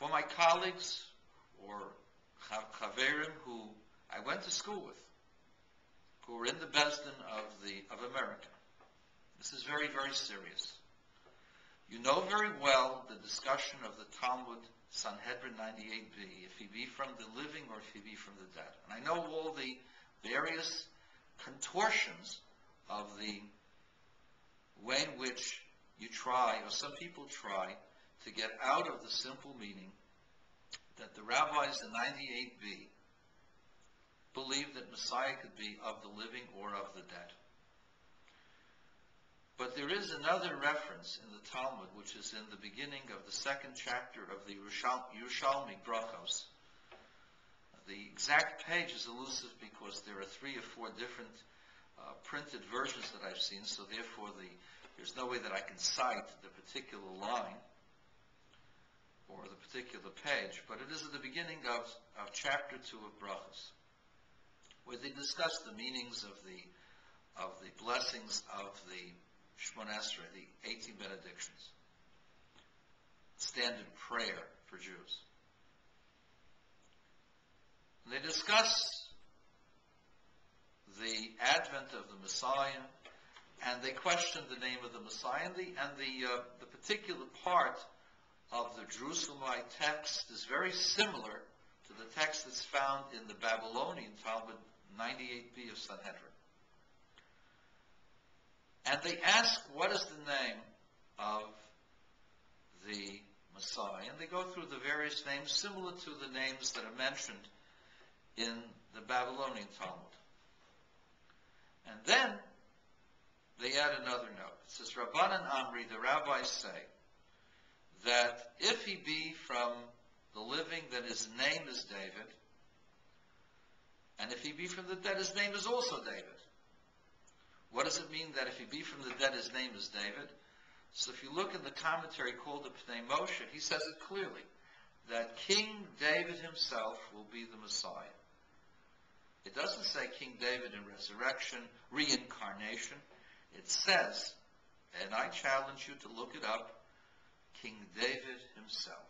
for my colleagues or chaverim who I went to school with, who are in the Besdin of America. This is very, very serious. You know very well the discussion of the Talmud, Sanhedrin 98b, if he be from the living or if he be from the dead. And I know all the various contortions of the way in which you try, or some people try, to get out of the simple meaning that the rabbis in 98b believed that Messiah could be of the living or of the dead. But there is another reference in the Talmud, which is in the beginning of the second chapter of the Yerushalmi Brachos. The exact page is elusive because there are 3 or 4 different printed versions that I've seen, so therefore there's no way that I can cite the particular line or the particular page, but it is at the beginning of chapter 2 of Brachos, where they discuss the meanings of the blessings of the Shemona Esrei, the 18 benedictions, standard prayer for Jews. And they discuss the advent of the Messiah, and they question the name of the Messiah, and the particular part of the Jerusalemite text is very similar to the text that's found in the Babylonian Talmud 98b of Sanhedrin. And they ask, what is the name of the Messiah? And they go through the various names similar to the names that are mentioned in the Babylonian Talmud. And then they add another note. It says, Rabbanan Amri, the rabbis say, that if he be from the living, then his name is David. And if he be from the dead, his name is also David. What does it mean that if he be from the dead, his name is David? So if you look in the commentary called the Pnei Moshe, he says it clearly, that King David himself will be the Messiah. It doesn't say King David in resurrection, reincarnation. It says, and I challenge you to look it up, King David himself.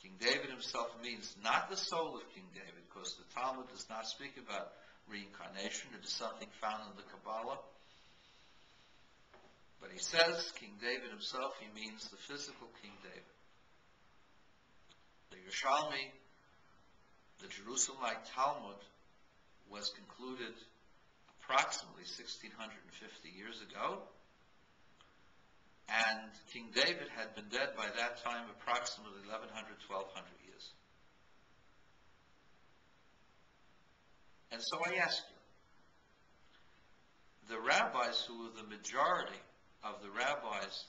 King David himself means not the soul of King David, because the Talmud does not speak about reincarnation. It is something found in the Kabbalah. But he says King David himself, he means the physical King David. The Yerushalmi, the Jerusalemite Talmud, was concluded approximately 1650 years ago. And King David had been dead by that time approximately 1100, 1200 years. And so I ask you, the rabbis who were the majority of the rabbis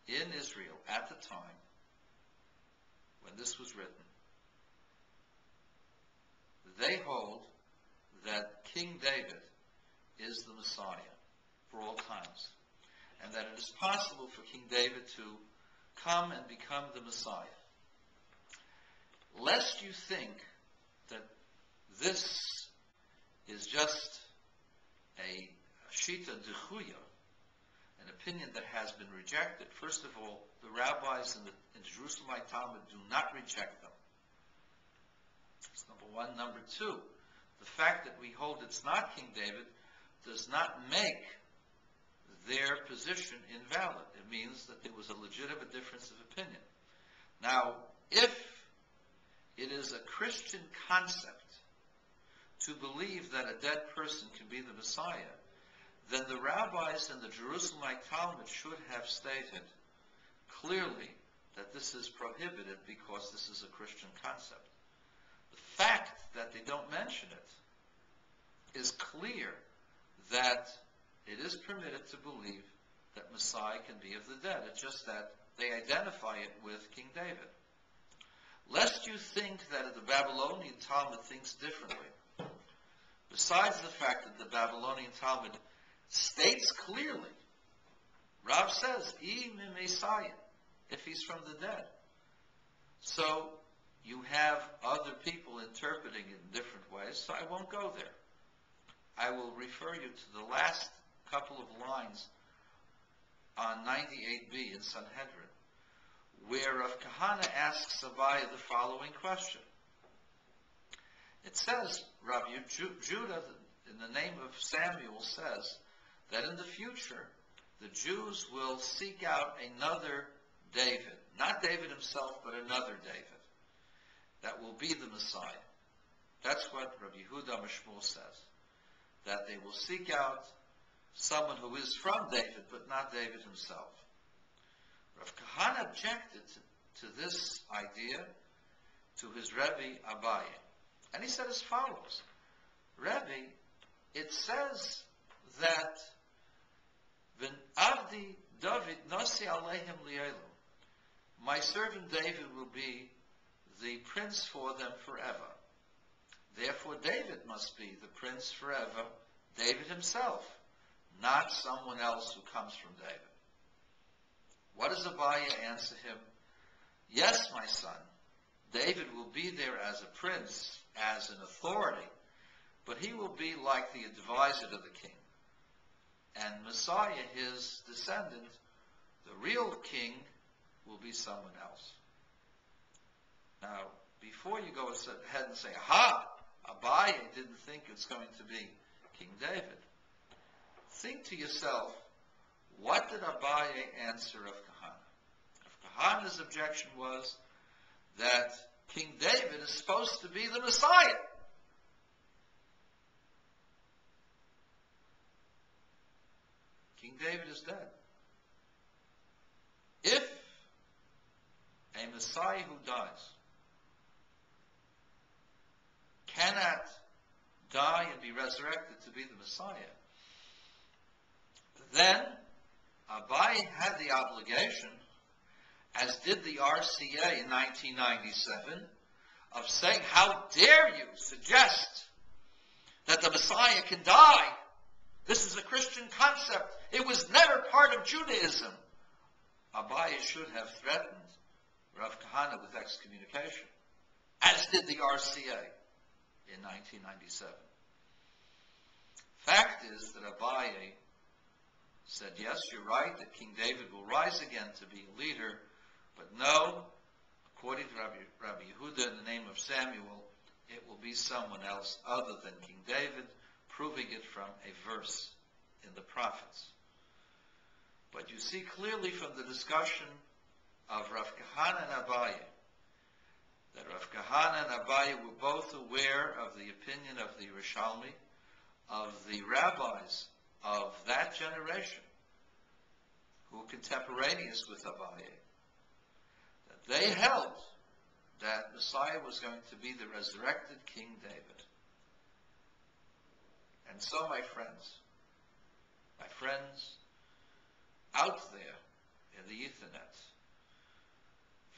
in Israel at the time, when this was written, they hold that King David is the Messiah for all times, and that it is possible for King David to come and become the Messiah. Lest you think that this is just a shita dechuya, an opinion that has been rejected. First of all, the rabbis in the Jerusalemite Talmud do not reject them. That's number one. Number two, the fact that we hold it's not King David does not make their position invalid. It means that there was a legitimate difference of opinion. Now, if it is a Christian concept to believe that a dead person can be the Messiah, then the rabbis in the Jerusalemite Talmud should have stated clearly that this is prohibited because this is a Christian concept. The fact that they don't mention it is clear that it is permitted to believe that Messiah can be of the dead. It's just that they identify it with King David. Lest you think that the Babylonian Talmud thinks differently, besides the fact that the Babylonian Talmud states clearly, Rav says, Messiah, if he's from the dead. So you have other people interpreting it in different ways, so I won't go there. I will refer you to the last couple of lines on 98b in Sanhedrin, where Rav Kahana asks Abaye the following question. It says, Rabbi Judah, in the name of Samuel, says that in the future, the Jews will seek out another David. Not David himself, but another David. That will be the Messiah. That's what Rabbi Yehuda Mishmul says. That they will seek out someone who is from David, but not David himself. Rav Kahana objected to this idea to his Rebbe Abaye. And he said as follows. Rebbe, it says that V'en avdi David nasi aleihim li'elu. My servant David will be the prince for them forever. Therefore David must be the prince forever, David himself, not someone else who comes from David. What does Abaye answer him? Yes, my son, David will be there as a prince, as an authority, but he will be like the advisor to the king. And Messiah, his descendant, the real king, will be someone else. Now, before you go ahead and say, aha, Abaye didn't think it's going to be King David, think to yourself, what did Abaye answer of Kahana? Of Kahana's objection was that King David is supposed to be the Messiah. King David is dead. If a Messiah who dies cannot die and be resurrected to be the Messiah, then Abaye had the obligation, as did the RCA in 1997, of saying, how dare you suggest that the Messiah can die? This is a Christian concept. It was never part of Judaism. Abaye should have threatened Rav Kahana with excommunication, as did the RCA in 1997. Fact is that Abaye said, yes, you're right, that King David will rise again to be a leader, but no, according to Rabbi Yehuda, in the name of Samuel, it will be someone else other than King David, proving it from a verse in the prophets. But you see clearly from the discussion of Rav Kahana and Abaye that Rav Kahana and Abaye were both aware of the opinion of the Rishalmi, of the rabbis of that generation who were contemporaneous with Abaye, that they held that Messiah was going to be the resurrected King David. And so, my friends out there in the Ethernet,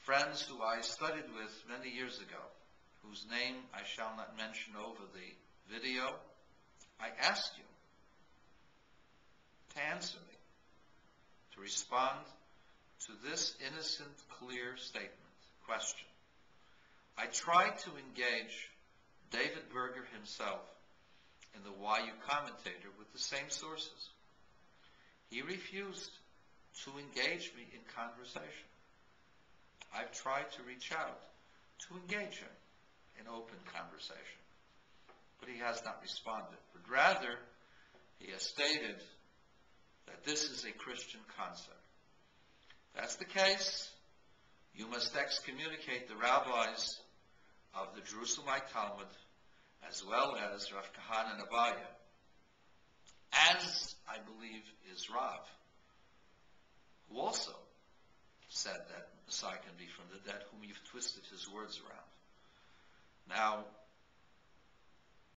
friends who I studied with many years ago, whose name I shall not mention over the video, I ask you to answer me, to respond to this innocent, clear statement, question. I tried to engage David Berger himself in the YU commentator with the same sources. He refused to engage me in conversation. I've tried to reach out to engage him in open conversation, but he has not responded. But rather, he has stated that this is a Christian concept. If that's the case, you must excommunicate the rabbis of the Jerusalemite Talmud, as well as Rav Kahana and Abaye, as I believe is Rav, who also said that Messiah can be from the dead, whom you've twisted his words around. Now,